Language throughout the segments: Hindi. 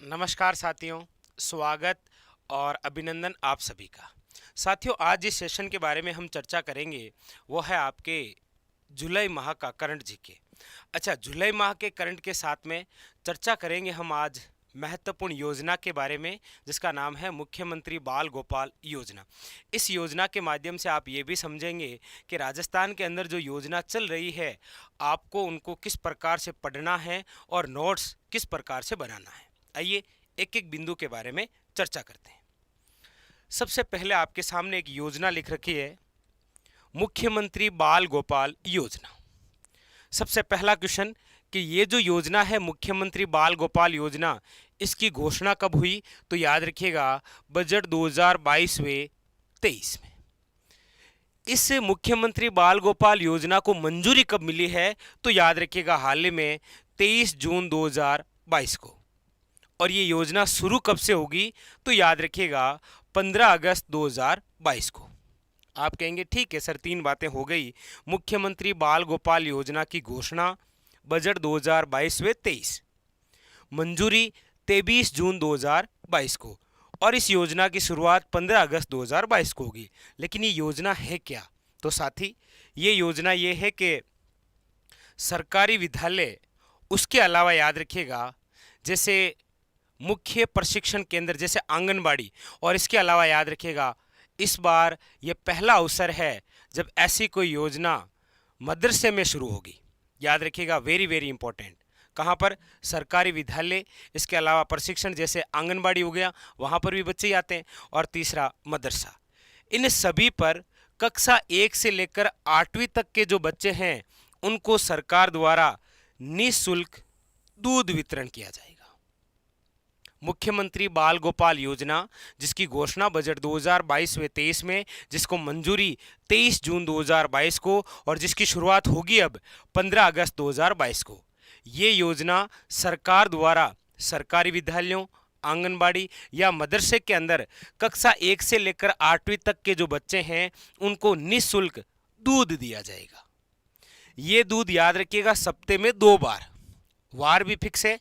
नमस्कार साथियों, स्वागत और अभिनंदन आप सभी का। साथियों, आज जिस सेशन के बारे में हम चर्चा करेंगे वो है आपके जुलाई माह का करंट जीके। अच्छा, जुलाई माह के करंट के साथ में चर्चा करेंगे हम आज महत्वपूर्ण योजना के बारे में, जिसका नाम है मुख्यमंत्री बाल गोपाल योजना। इस योजना के माध्यम से आप ये भी समझेंगे कि राजस्थान के अंदर जो योजना चल रही है, आपको उनको किस प्रकार से पढ़ना है और नोट्स किस प्रकार से बनाना है। आइए एक एक बिंदु के बारे में चर्चा करते हैं। सबसे पहले आपके सामने एक योजना लिख रखी है, मुख्यमंत्री बाल गोपाल योजना। सबसे पहला क्वेश्चन कि ये जो योजना है मुख्यमंत्री बाल गोपाल योजना, इसकी घोषणा कब हुई? तो याद रखिएगा बजट 2022-23 में। इस मुख्यमंत्री बाल गोपाल योजना को मंजूरी कब मिली है? तो याद रखिएगा हाल ही में 23 जून 2022 को। और ये योजना शुरू कब से होगी? तो याद रखिएगा 15 अगस्त 2022 को। आप कहेंगे ठीक है सर, तीन बातें हो गई, मुख्यमंत्री बाल गोपाल योजना की घोषणा बजट 2022-23, मंजूरी 23 जून 2022 को, और इस योजना की शुरुआत 15 अगस्त 2022 को होगी। लेकिन ये योजना है क्या? तो साथी, ये योजना ये है कि सरकारी विद्यालय, उसके अलावा याद रखिएगा जैसे मुख्य प्रशिक्षण केंद्र जैसे आंगनबाड़ी, और इसके अलावा याद रखिएगा इस बार यह पहला अवसर है जब ऐसी कोई योजना मदरसे में शुरू होगी। याद रखिएगा, वेरी वेरी इंपॉर्टेंट। कहाँ पर? सरकारी विद्यालय, इसके अलावा प्रशिक्षण जैसे आंगनबाड़ी हो गया, वहाँ पर भी बच्चे आते हैं, और तीसरा मदरसा। इन सभी पर कक्षा 1 से लेकर 8वीं तक के जो बच्चे हैं उनको सरकार द्वारा निःशुल्क दूध वितरण किया जाएगा। मुख्यमंत्री बाल गोपाल योजना, जिसकी घोषणा बजट 2022-23 में, जिसको मंजूरी 23 जून 2022 को, और जिसकी शुरुआत होगी अब 15 अगस्त 2022 को। ये योजना सरकार द्वारा सरकारी विद्यालयों, आंगनबाड़ी या मदरसे के अंदर कक्षा 1 से लेकर 8वीं तक के जो बच्चे हैं उनको निःशुल्क दूध दिया जाएगा। ये दूध याद रखिएगा सप्ते में 2 बार, वार भी फिक्स है,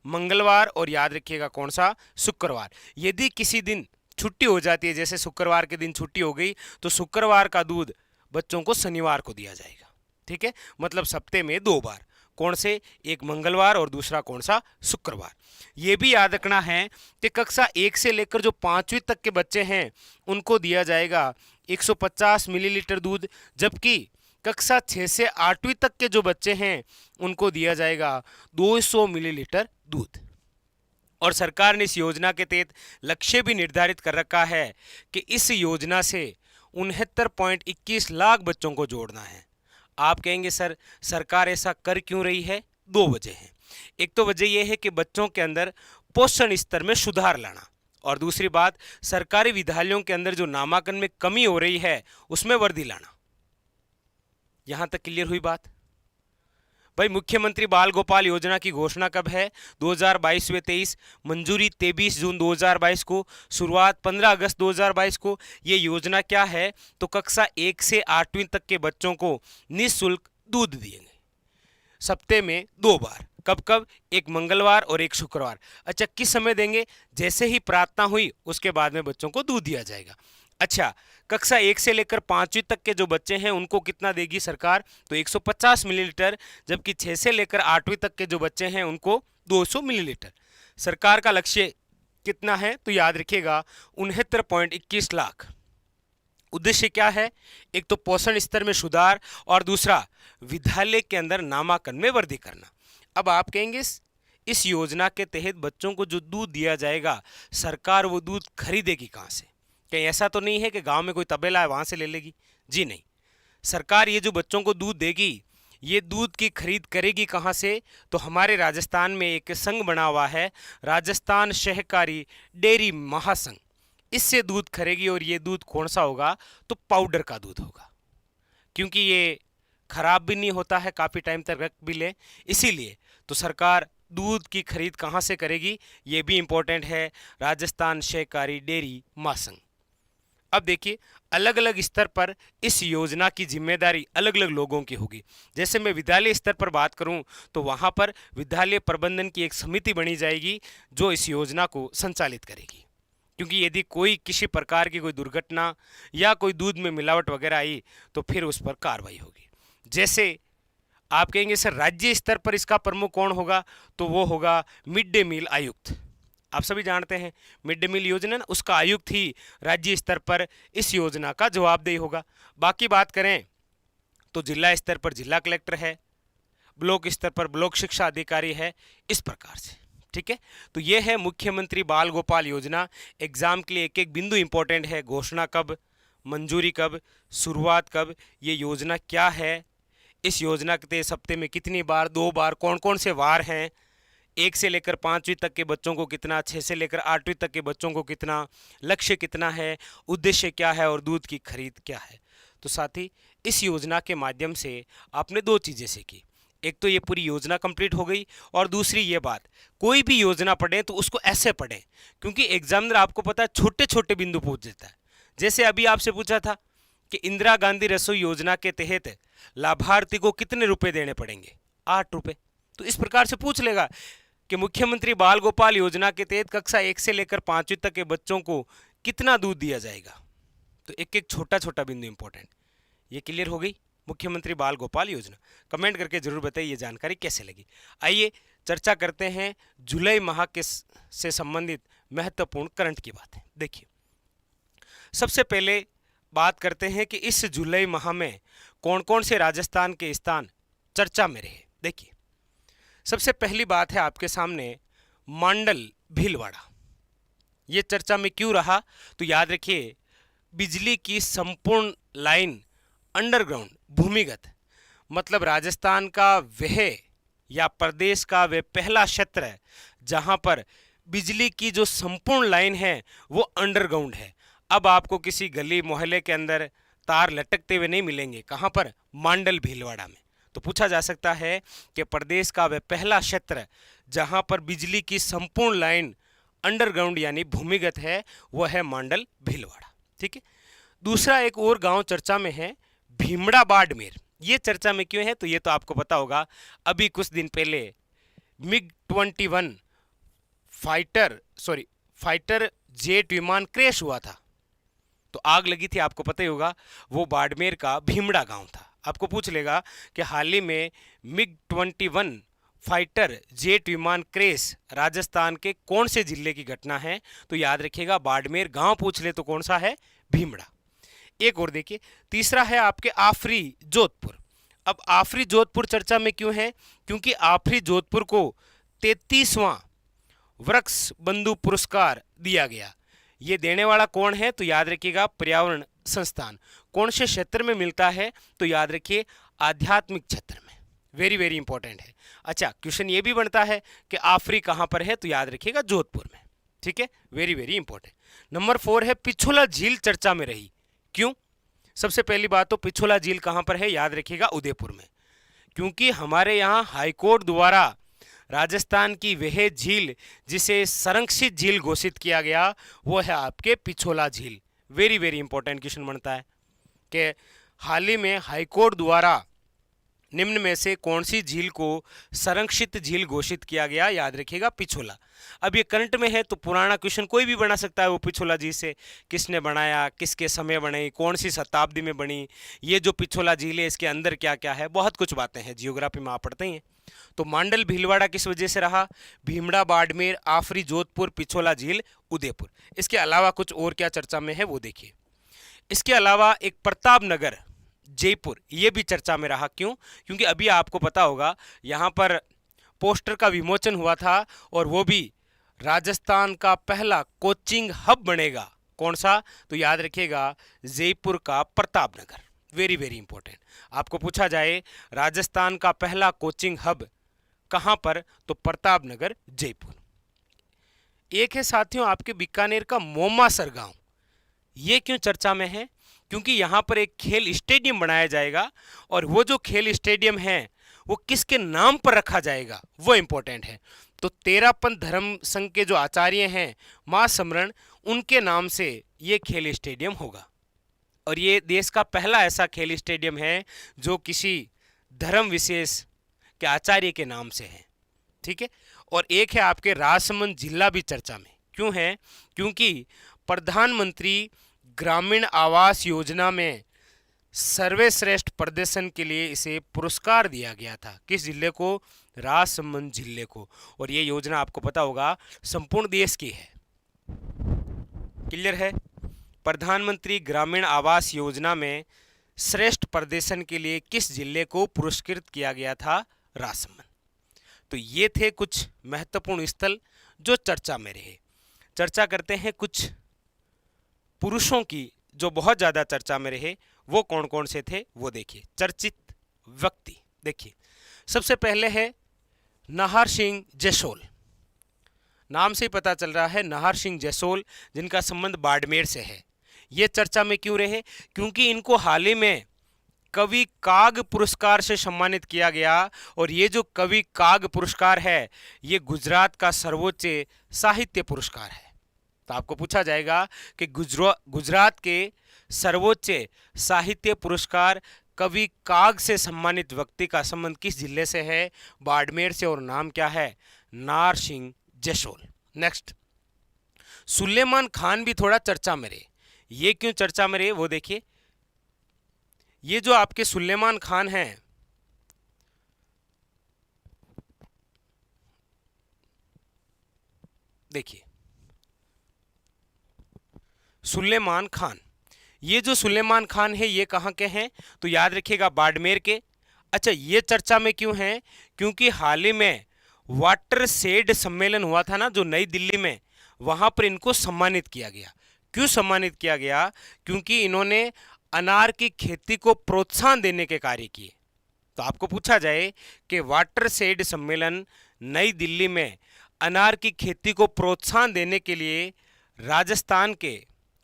मंगलवार और याद रखिएगा कौन सा? शुक्रवार। यदि किसी दिन छुट्टी हो जाती है, जैसे शुक्रवार के दिन छुट्टी हो गई, तो शुक्रवार का दूध बच्चों को शनिवार को दिया जाएगा। ठीक है, मतलब सप्ते में 2 बार। कौन से? एक मंगलवार और दूसरा कौन सा? शुक्रवार। ये भी याद रखना है कि कक्षा 1 से लेकर जो 5वीं तक के बच्चे हैं उनको दिया जाएगा 150 मिलीलीटर दूध, जबकि कक्षा 6 से 8वीं तक के जो बच्चे हैं उनको दिया जाएगा 200 मिलीलीटर दूध। और सरकार ने इस योजना के तहत लक्ष्य भी निर्धारित कर रखा है कि इस योजना से 69.21 लाख बच्चों को जोड़ना है। आप कहेंगे सर, सरकार ऐसा कर क्यों रही है? 2 वजह हैं। एक तो वजह यह है कि बच्चों के अंदर पोषण स्तर में सुधार लाना, और दूसरी बात सरकारी विद्यालयों के अंदर जो नामांकन में कमी हो रही है उसमें वृद्धि लाना। यहां तक क्लियर हुई बात? भाई, मुख्यमंत्री बाल गोपाल योजना की घोषणा कब है? 2022-23, मंजूरी 23 जून 2022 को, शुरुआत 15 अगस्त 2022 को। ये योजना क्या है? तो कक्षा 1 से 8वीं तक के बच्चों को निःशुल्क दूध दिएंगे सप्ते में 2 बार। कब कब? एक मंगलवार और एक शुक्रवार। अच्छा, किस समय देंगे? जैसे ही प्रार्थना हुई उसके बाद में बच्चों को दूध दिया जाएगा। अच्छा, कक्षा 1 से लेकर 5वीं तक के जो बच्चे हैं उनको कितना देगी सरकार? तो 150 मिलीलीटर, जबकि 6 से लेकर 8वीं तक के जो बच्चे हैं उनको 200 मिलीलीटर। सरकार का लक्ष्य कितना है? तो याद रखिएगा 69.21 लाख। उद्देश्य क्या है? एक तो पोषण स्तर में सुधार, और दूसरा विद्यालय के अंदर नामांकन में वृद्धि करना। अब आप कहेंगे इस योजना के तहत बच्चों को जो दूध दिया जाएगा, सरकार वो दूध खरीदेगी कहाँ से? कहीं ऐसा तो नहीं है कि गांव में कोई तबेला है वहां से ले लेगी? जी नहीं। सरकार ये जो बच्चों को दूध देगी, ये दूध की खरीद करेगी कहाँ से? तो हमारे राजस्थान में एक संघ बना हुआ है, राजस्थान सहकारी डेयरी महासंघ, इससे दूध खरीदेगी। और ये दूध कौन सा होगा? तो पाउडर का दूध होगा, क्योंकि ये खराब भी नहीं होता है, काफ़ी टाइम तक रख भी ले, इसीलिए। तो सरकार दूध की खरीद कहाँ से करेगी? ये भी इंपॉर्टेंट है, राजस्थान सहकारी डेयरी महासंघ। अब देखिए अलग अलग स्तर पर इस योजना की जिम्मेदारी अलग अलग लोगों की होगी। जैसे मैं विद्यालय स्तर पर बात करूं तो वहां पर विद्यालय प्रबंधन की एक समिति बनी जाएगी जो इस योजना को संचालित करेगी, क्योंकि यदि कोई किसी प्रकार की कोई दुर्घटना या कोई दूध में मिलावट वगैरह आई तो फिर उस पर कार्रवाई होगी। जैसे आप कहेंगे सर राज्य स्तर पर इसका प्रमुख कौन होगा, तो वो होगा मिड डे मील आयुक्त। आप सभी जानते हैं मिड डे मील योजना ना, उसका आयुक्त ही राज्य स्तर पर इस योजना का जवाबदेही होगा। बाकी बात करें तो जिला स्तर पर जिला कलेक्टर है, ब्लॉक स्तर पर ब्लॉक शिक्षा अधिकारी है, इस प्रकार से। ठीक है, तो ये है मुख्यमंत्री बाल गोपाल योजना। एग्जाम के लिए एक एक बिंदु इंपॉर्टेंट है। घोषणा कब, मंजूरी कब, शुरुआत कब, ये योजना क्या है, इस योजना के तहत हफ्ते में कितनी बार, 2 बार, कौन कौन से वार हैं, 1 से लेकर 5वीं तक के बच्चों को कितना, 6 से लेकर 8वीं तक के बच्चों को कितना, लक्ष्य कितना है, उद्देश्य क्या है और दूध की खरीद क्या है। तो साथ ही इस योजना के माध्यम से आपने 2 चीज़ें सीखी। एक तो ये पूरी योजना कंप्लीट हो गई, और दूसरी ये बात, कोई भी योजना पढ़ें तो उसको ऐसे पढ़ें, क्योंकि एग्जामिनर आपको पता है छोटे छोटे बिंदु पूछ देता है। जैसे अभी आपसे पूछा था कि इंदिरा गांधी रसोई योजना के तहत लाभार्थी को कितने रुपए देने पड़ेंगे, 8 रुपए। तो इस प्रकार से पूछ लेगा कि मुख्यमंत्री बाल गोपाल योजना के तहत कक्षा 1 से लेकर 5वीं तक के बच्चों को कितना दूध दिया जाएगा। तो एक एक छोटा छोटा बिंदु इंपॉर्टेंट। ये क्लियर हो गई मुख्यमंत्री बाल गोपाल योजना। कमेंट करके जरूर बताइए ये जानकारी कैसे लगी। आइए चर्चा करते हैं जुलाई माह के से संबंधित महत्वपूर्ण करंट की बातें। देखिए सबसे पहले बात करते हैं कि इस जुलाई माह में कौन कौन से राजस्थान के स्थान चर्चा में रहे। देखिए सबसे पहली बात है आपके सामने मांडल भीलवाड़ा। ये चर्चा में क्यों रहा, तो याद रखिए बिजली की संपूर्ण लाइन अंडरग्राउंड भूमिगत, मतलब राजस्थान का वह या प्रदेश का वह पहला क्षेत्र है जहां पर बिजली की जो संपूर्ण लाइन है वो अंडरग्राउंड है। अब आपको किसी गली मोहल्ले के अंदर तार लटकते हुए नहीं मिलेंगे। कहां पर, मांडल भीलवाड़ा में। तो पूछा जा सकता है कि प्रदेश का वह पहला क्षेत्र जहां पर बिजली की संपूर्ण लाइन अंडरग्राउंड यानी भूमिगत है वो है मांडल भीलवाड़ा। ठीक है, दूसरा एक और गांव चर्चा में है भीमड़ा बाड़मेर। ये चर्चा में क्यों है, तो ये तो आपको पता होगा, अभी कुछ दिन पहले MiG-21 फाइटर जेट विमान क्रैश हुआ था, तो आग लगी थी, आपको पता ही होगा। वो बाड़मेर का भीमड़ा गांव था। आपको पूछ लेगा कि हाल ही में MiG-21 फाइटर जेट विमान क्रैश राजस्थान के कौन से जिले की घटना है, तो याद रखिएगा बाड़मेर गांव पूछ ले तो कौन सा है, भीमड़ा। एक और देखिए तीसरा है आपके आफरी जोधपुर। अब आफरी जोधपुर चर्चा में क्यों है, क्योंकि आफरी जोधपुर को 33वां वृक्ष बंधु पुरस्कार दिया गया। ये देने वाला कौन है, तो याद रखिएगा पर्यावरण संस्थान। कौन से क्षेत्र में मिलता है, तो याद रखिए आध्यात्मिक क्षेत्र में। वेरी वेरी इंपॉर्टेंट है। अच्छा क्वेश्चन ये भी बनता है कि आफरी कहाँ पर है, तो याद रखिएगा जोधपुर में। ठीक है, वेरी वेरी इंपॉर्टेंट। नंबर 4 है पिछोला झील चर्चा में रही। क्यों, सबसे पहली बात तो पिछोला झील कहाँ पर है, याद रखिएगा उदयपुर में, क्योंकि हमारे यहाँ हाईकोर्ट द्वारा राजस्थान की वह झील जिसे संरक्षित झील घोषित किया गया वो है आपके पिछोला झील। वेरी वेरी इंपॉर्टेंट क्वेश्चन बनता है कि हाल ही में हाईकोर्ट द्वारा निम्न में से कौन सी झील को संरक्षित झील घोषित किया गया, याद रखिएगा पिछोला। अब ये करंट में है तो पुराना क्वेश्चन कोई भी बना सकता है, वो पिछोला झील से किसने बनाया, किसके समय बनी, कौन सी शताब्दी में बनी, ये जो पिछोला झील है इसके अंदर क्या क्या है, बहुत कुछ बातें हैं, जियोग्राफी में आप पढ़ते ही हैं। तो मांडल भीलवाड़ा किस वजह से रहा, भीमड़ा बाड़मेर आफरी जोधपुर पिछोला झील उदयपुर। इसके अलावा कुछ और क्या चर्चा में है वो देखिए। इसके अलावा एक प्रताप नगर जयपुर, ये भी चर्चा में रहा। क्यों, क्योंकि अभी आपको पता होगा यहाँ पर पोस्टर का विमोचन हुआ था और वो भी राजस्थान का पहला कोचिंग हब बनेगा। कौन सा, तो याद रखिएगा जयपुर का Pratap Nagar. Very very important. आपको पूछा जाए राजस्थान का पहला कोचिंग हब कहाँ पर, तो प्रताप नगर जयपुर। एक है साथियों आपके बीकानेर का मोमासर गांव। ये क्यों चर्चा में है, क्योंकि यहाँ पर एक खेल स्टेडियम बनाया जाएगा और वो जो खेल स्टेडियम है वो किसके नाम पर रखा जाएगा वो इंपॉर्टेंट है। तो तेरापंथ धर्म संघ के जो आचार्य हैं मां समरण, उनके नाम से ये खेल स्टेडियम होगा। और ये देश का पहला ऐसा खेल स्टेडियम है जो किसी धर्म विशेष के आचार्य के नाम से है। ठीक है। और एक है आपके राजसमंद जिला भी चर्चा में क्यों है? क्योंकि प्रधानमंत्री ग्रामीण आवास योजना में सर्वश्रेष्ठ प्रदर्शन के लिए इसे पुरस्कार दिया गया था। किस जिले को? राजसमंद जिले को। और ये योजना आपको पता होगा संपूर्ण देश की है। क्लियर है? प्रधानमंत्री ग्रामीण आवास योजना में श्रेष्ठ प्रदर्शन के लिए किस जिले को पुरस्कृत किया गया था? राजसमंद। तो ये थे कुछ महत्वपूर्ण स्थल जो चर्चा में रहे। चर्चा करते हैं कुछ पुरुषों की जो बहुत ज़्यादा चर्चा में रहे। वो कौन कौन से थे वो देखिए। चर्चित व्यक्ति देखिए, सबसे पहले है नाहर सिंह जसोल। नाम से ही पता चल रहा है नाहर सिंह जसोल, जिनका संबंध बाड़मेर से है। ये चर्चा में क्यों रहे? क्योंकि इनको हाल ही में कवि काग पुरस्कार से सम्मानित किया गया। और ये जो कवि काग पुरस्कार है ये गुजरात का सर्वोच्च साहित्य पुरस्कार है। तो आपको पूछा जाएगा कि गुजरात के सर्वोच्च साहित्य पुरस्कार कवि काग से सम्मानित व्यक्ति का संबंध किस जिले से है? बाड़मेर से। और नाम क्या है? नाहर सिंह जसोल। नेक्स्ट, सुलेमान खान भी थोड़ा चर्चा में रहे। ये क्यों चर्चा में रहे वो देखिए। ये जो आपके सुलेमान खान हैं, देखिए सुलेमान खान, ये जो सुलेमान खान है ये कहाँ के हैं? तो याद रखिएगा बाड़मेर के। अच्छा, ये चर्चा में क्यों हैं? क्योंकि हाल ही में वाटर शेड सम्मेलन हुआ था ना जो नई दिल्ली में, वहां पर इनको सम्मानित किया गया। क्यों सम्मानित किया गया? क्योंकि इन्होंने अनार की खेती को प्रोत्साहन देने के कार्य किए। तो आपको पूछा जाए कि वाटर शेड सम्मेलन नई दिल्ली में अनार की खेती को प्रोत्साहन देने के लिए राजस्थान के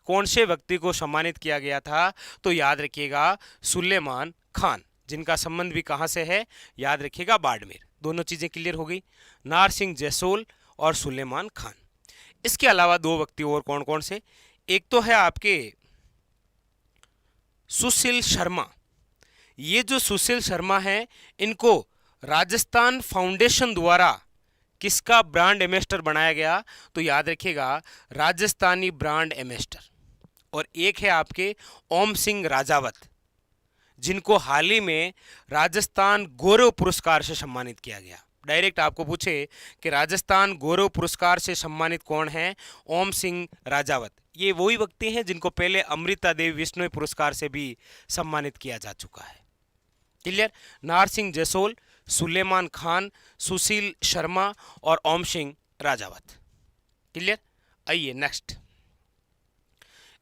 कौन से व्यक्ति को सम्मानित किया गया था? तो याद रखिएगा सुलेमान खान, जिनका संबंध भी कहाँ से है? याद रखिएगा बाड़मेर। दोनों चीज़ें क्लियर हो गई, नाहर सिंह जसोल और सुलेमान खान। इसके अलावा दो व्यक्ति और कौन कौन से? एक तो है आपके सुशील शर्मा। ये जो सुशील शर्मा है इनको राजस्थान फाउंडेशन द्वारा किसका ब्रांड एम्बेसडर बनाया गया? तो याद रखिएगा राजस्थानी ब्रांड एम्बेसडर। और एक है आपके ओम सिंह राजावत, जिनको हाल ही में राजस्थान गौरव पुरस्कार से सम्मानित किया गया। डायरेक्ट आपको पूछे कि राजस्थान गौरव पुरस्कार से सम्मानित कौन है? ओम सिंह राजावत। ये वही व्यक्ति हैं जिनको पहले अमृता देवी विश्नोई पुरस्कार से भी सम्मानित किया जा चुका है। क्लियर? नाहर सिंह जसोल, सुलेमान खान, सुशील शर्मा और ओम सिंह राजावत। क्लियर? आइए नेक्स्ट।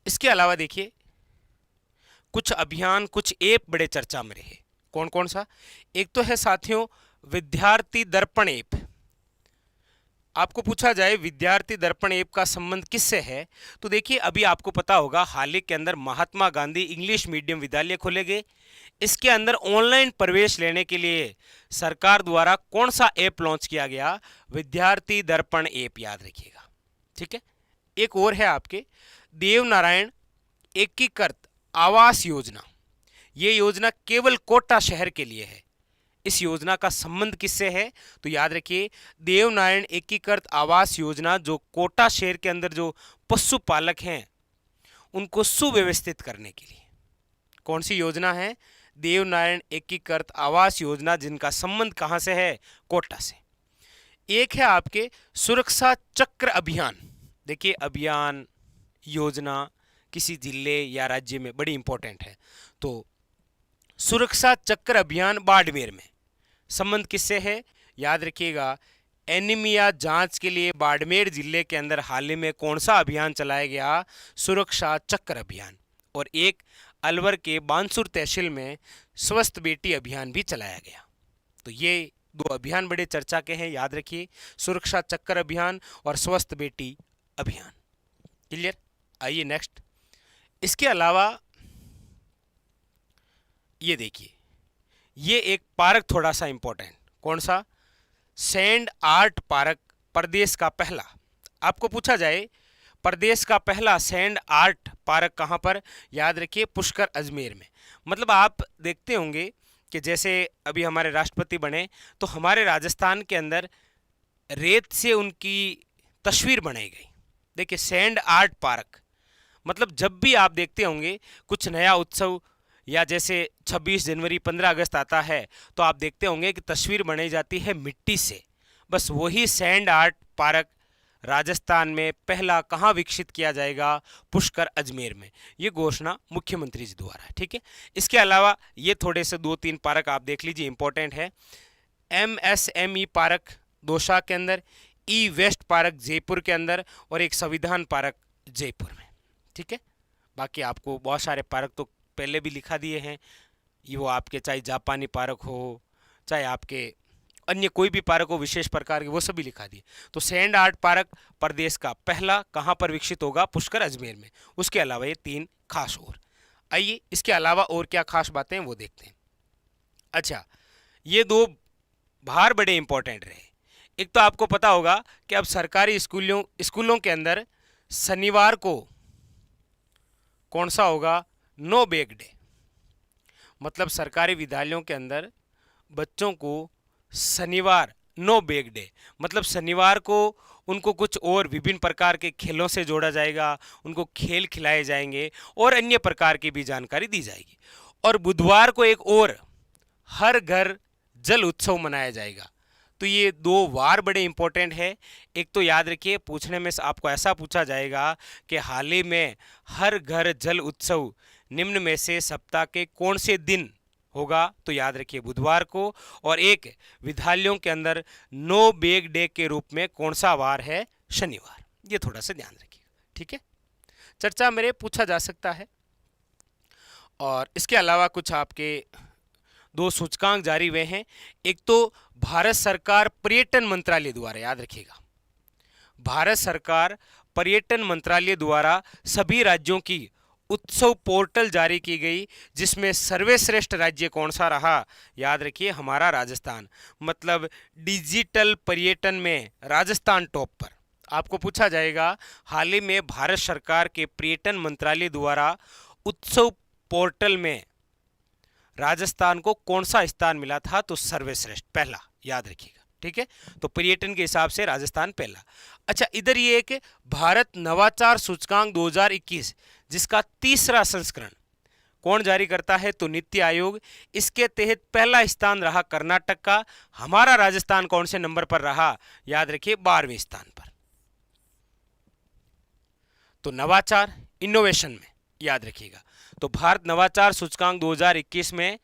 इसके अलावा देखिए कुछ अभियान, कुछ ऐप बड़े चर्चा में रहे। कौन कौन सा? एक तो है साथियों विद्यार्थी दर्पण ऐप। आपको पूछा जाए विद्यार्थी दर्पण ऐप का संबंध किससे है? तो देखिए अभी आपको पता होगा हाल ही के अंदर महात्मा गांधी इंग्लिश मीडियम विद्यालय खोले गए। इसके अंदर ऑनलाइन प्रवेश लेने के लिए सरकार द्वारा कौन सा ऐप लॉन्च किया गया? विद्यार्थी दर्पण ऐप, याद रखिएगा। ठीक है। एक और है आपके देवनारायण एकीकृत आवास योजना। ये योजना केवल कोटा शहर के लिए है। इस योजना का संबंध किससे है? तो याद रखिए देवनारायण एकीकृत आवास योजना जो कोटा शहर के अंदर जो पशुपालक हैं उनको सुव्यवस्थित करने के लिए। कौन सी योजना है? देवनारायण एकीकृत आवास योजना, जिनका संबंध कहां से है? कोटा से। एक है आपके सुरक्षा चक्र अभियान। देखिए अभियान, योजना किसी जिले या राज्य में बड़ी इंपॉर्टेंट है। तो सुरक्षा चक्र अभियान बाड़मेर में संबंध किससे है? याद रखिएगा एनीमिया जांच के लिए बाड़मेर जिले के अंदर हाल ही में कौन सा अभियान चलाया गया? सुरक्षा चक्र अभियान। और एक अलवर के बानसूर तहसील में स्वस्थ बेटी अभियान भी चलाया गया। तो ये दो अभियान बड़े चर्चा के हैं, याद रखिए सुरक्षा चक्र अभियान और स्वस्थ बेटी अभियान। क्लियर? आइए नेक्स्ट। इसके अलावा ये देखिए ये एक पार्क थोड़ा सा इंपॉर्टेंट। कौन सा? सैंड आर्ट पार्क, प्रदेश का पहला। आपको पूछा जाए प्रदेश का पहला सैंड आर्ट पार्क कहाँ पर? याद रखिए पुष्कर अजमेर में। मतलब आप देखते होंगे कि जैसे अभी हमारे राष्ट्रपति बने तो हमारे राजस्थान के अंदर रेत से उनकी तस्वीर बनाई गई। देखिए सैंड आर्ट पार्क, मतलब जब भी आप देखते होंगे कुछ नया उत्सव या जैसे 26 जनवरी 15 अगस्त आता है तो आप देखते होंगे कि तस्वीर बनाई जाती है मिट्टी से। बस वही सैंड आर्ट पार्क राजस्थान में पहला कहाँ विकसित किया जाएगा? पुष्कर अजमेर में। ये घोषणा मुख्यमंत्री जी द्वारा है, ठीक है। इसके अलावा ये थोड़े से 2-3 पार्क आप देख लीजिए, इंपॉर्टेंट है। MSME पार्क दौसा के अंदर, ई वेस्ट पार्क जयपुर के अंदर और एक संविधान पार्क जयपुर में, ठीक है। बाकी आपको बहुत सारे पार्क तो पहले भी लिखा दिए हैं, ये वो आपके चाहे जापानी पार्क हो, चाहे आपके अन्य कोई भी पार्क हो विशेष प्रकार के, वो सभी लिखा दिए। तो सैंड आर्ट पार्क प्रदेश का पहला कहाँ पर विकसित होगा? पुष्कर अजमेर में। उसके अलावा ये 3 खास और। आइए इसके अलावा और क्या खास बातें हैं वो देखते हैं। अच्छा, ये 2 भार बड़े इंपॉर्टेंट रहे। एक तो आपको पता होगा कि अब सरकारी स्कूलों के अंदर शनिवार को कौन सा होगा? No bag day. मतलब सरकारी विद्यालयों के अंदर बच्चों को शनिवार नो बैग डे, मतलब शनिवार को उनको कुछ और विभिन्न प्रकार के खेलों से जोड़ा जाएगा, उनको खेल खिलाए जाएंगे और अन्य प्रकार की भी जानकारी दी जाएगी। और बुधवार को एक और हर घर जल उत्सव मनाया जाएगा। तो ये 2 वार बड़े इंपॉर्टेंट है। एक तो याद रखिए पूछने में आपको ऐसा पूछा जाएगा कि हाल ही में हर घर जल उत्सव निम्न में से सप्ताह के कौन से दिन होगा? तो याद रखिए बुधवार को। और एक विद्यालयों के अंदर नो बैग डे के रूप में कौन सा वार है? शनिवार। ये थोड़ा सा ध्यान रखिएगा, ठीक है। चर्चा मेरे पूछा जा सकता है। और इसके अलावा कुछ आपके 2 सूचकांक जारी हुए हैं। एक तो भारत सरकार पर्यटन मंत्रालय द्वारा, याद रखिएगा भारत सरकार पर्यटन मंत्रालय द्वारा सभी राज्यों की उत्सव पोर्टल जारी की गई, जिसमें सर्वश्रेष्ठ राज्य कौन सा रहा? याद रखिए हमारा राजस्थान। मतलब डिजिटल पर्यटन में राजस्थान टॉप पर। आपको पूछा जाएगा हाल ही में भारत सरकार के पर्यटन मंत्रालय द्वारा उत्सव पोर्टल में राजस्थान को कौन सा स्थान मिला था? तो सर्वश्रेष्ठ पहला, याद रखिएगा, ठीक है। तो पर्यटन के हिसाब से राजस्थान पहला। अच्छा, इधर ये एक भारत नवाचार सूचकांक 2021 जिसका 3रा संस्करण कौन जारी करता है? तो नीति आयोग। इसके तहत पहला स्थान रहा कर्नाटक का। हमारा राजस्थान कौन से नंबर पर रहा? याद रखिए 12वें स्थान पर। तो नवाचार इनोवेशन में याद रखिएगा। तो भारत नवाचार सूचकांक 2021 में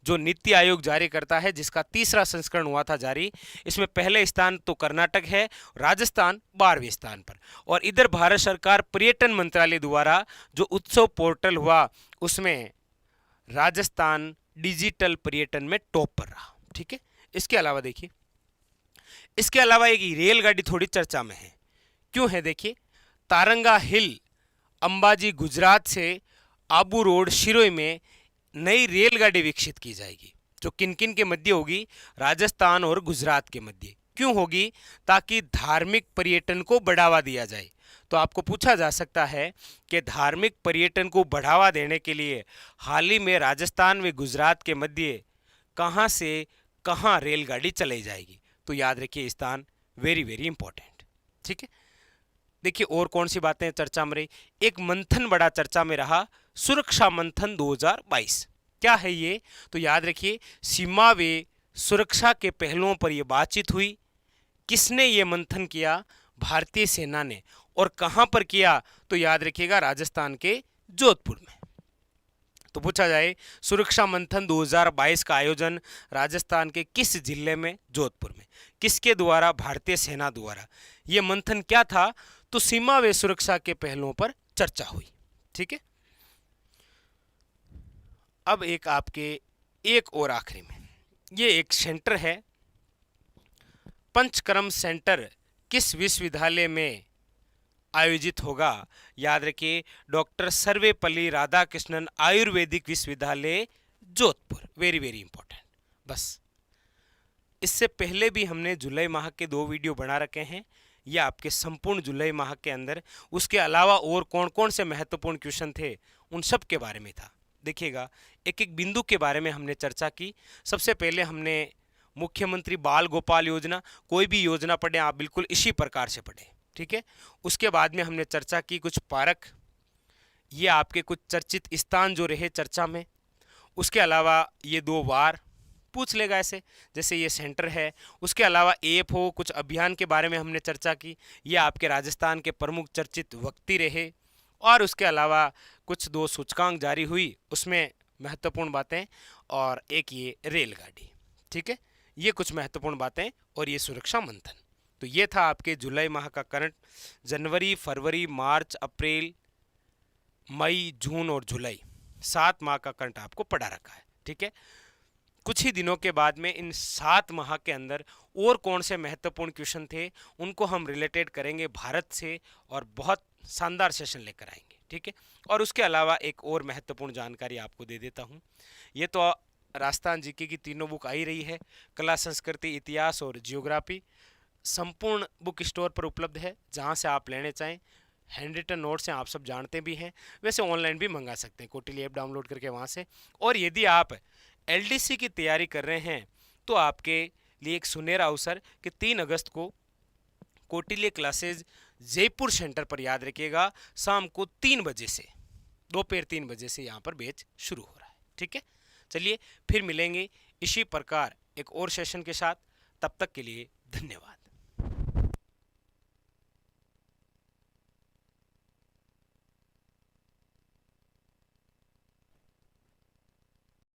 जो नीति आयोग जारी करता है, जिसका 3रा संस्करण हुआ था जारी, इसमें पहले स्थान तो कर्नाटक है, राजस्थान 12वें स्थान पर। और इधर भारत सरकार पर्यटन मंत्रालय द्वारा जो उत्सव पोर्टल हुआ उसमें राजस्थान डिजिटल पर्यटन में टॉप पर रहा, ठीक है। इसके अलावा देखिए, इसके अलावा एक रेलगाड़ी थोड़ी चर्चा में है। क्यों है? देखिए, तारंगा हिल अंबाजी गुजरात से आबू रोड शिरोई में नई रेलगाड़ी विकसित की जाएगी, जो किन किन के मध्य होगी? राजस्थान और गुजरात के मध्य। क्यों होगी? ताकि धार्मिक पर्यटन को बढ़ावा दिया जाए। तो आपको पूछा जा सकता है कि धार्मिक पर्यटन को बढ़ावा देने के लिए हाल ही में राजस्थान व गुजरात के मध्य कहाँ से कहाँ रेलगाड़ी चलाई जाएगी? तो याद रखिए स्थान वेरी वेरी इंपॉर्टेंट, ठीक है। देखिए और कौन सी बातें चर्चा में रही? एक मंथन बड़ा चर्चा में रहा, सुरक्षा मंथन 2022। क्या है ये? तो याद रखिए सीमा व सुरक्षा के पहलुओं पर यह बातचीत हुई। किसने ये मंथन किया? भारतीय सेना ने। और कहां पर किया? तो याद रखिएगा राजस्थान के जोधपुर में। तो पूछा जाए सुरक्षा मंथन 2022 का आयोजन राजस्थान के किस जिले में? जोधपुर में। किसके द्वारा? भारतीय सेना द्वारा। यह मंथन क्या था? तो सीमा व सुरक्षा के पहलुओं पर चर्चा हुई, ठीक है। अब एक आपके एक और आखिरी में, ये एक सेंटर है, पंचकर्म सेंटर किस विश्वविद्यालय में आयोजित होगा? याद रखिए डॉक्टर सर्वेपल्ली राधाकृष्णन आयुर्वेदिक विश्वविद्यालय जोधपुर। Very very important. बस इससे पहले भी हमने जुलाई माह के 2 वीडियो बना रखे हैं, ये आपके संपूर्ण जुलाई माह के अंदर, उसके अलावा और कौन कौन से महत्वपूर्ण क्वेश्चन थे उन सब के बारे में था। देखिएगा, एक एक बिंदु के बारे में हमने चर्चा की। सबसे पहले हमने मुख्यमंत्री बाल गोपाल योजना, कोई भी योजना पढ़ें आप बिल्कुल इसी प्रकार से पढ़ें, ठीक है। उसके बाद में हमने चर्चा की कुछ पार्क, ये आपके कुछ चर्चित स्थान जो रहे चर्चा में। उसके अलावा ये 2 वार पूछ लेगा ऐसे, जैसे ये सेंटर है। उसके अलावा AFO कुछ अभियान के बारे में हमने चर्चा की, ये आपके राजस्थान के प्रमुख चर्चित व्यक्ति रहे। और उसके अलावा कुछ 2 सूचकांक जारी हुई, उसमें महत्वपूर्ण बातें, और एक ये रेलगाड़ी, ठीक है। ये कुछ महत्वपूर्ण बातें और ये सुरक्षा मंथन। तो ये था आपके जुलाई माह का करंट। जनवरी, फरवरी, मार्च, अप्रैल, मई, जून और जुलाई 7 माह का करंट आपको पढ़ा रखा है, ठीक है। कुछ ही दिनों के बाद में इन 7 माह के अंदर और कौन से महत्वपूर्ण क्वेश्चन थे उनको हम रिलेटेड करेंगे भारत से, और बहुत शानदार सेशन लेकर आएंगे, ठीक है। और उसके अलावा एक और महत्वपूर्ण जानकारी आपको दे देता हूँ। ये तो राजस्थान जीके की तीनों बुक आ ही रही है, कला, संस्कृति, इतिहास और जियोग्राफी, संपूर्ण बुक स्टोर पर उपलब्ध है, जहाँ से आप लेने चाहें। हैंड रिटन नोट्स हैं, आप सब जानते भी हैं, वैसे ऑनलाइन भी मंगा सकते हैं कोटिली ऐप डाउनलोड करके वहाँ से। और यदि आप LDC की तैयारी कर रहे हैं तो आपके लिए एक सुनहरा अवसर कि 3 अगस्त को कोटिली क्लासेज जयपुर सेंटर पर, याद रखिएगा, शाम को 3 बजे से, दोपहर 3 बजे से यहाँ पर बैच शुरू हो रहा है, ठीक है। चलिए फिर मिलेंगे इसी प्रकार एक और सेशन के साथ, तब तक के लिए धन्यवाद।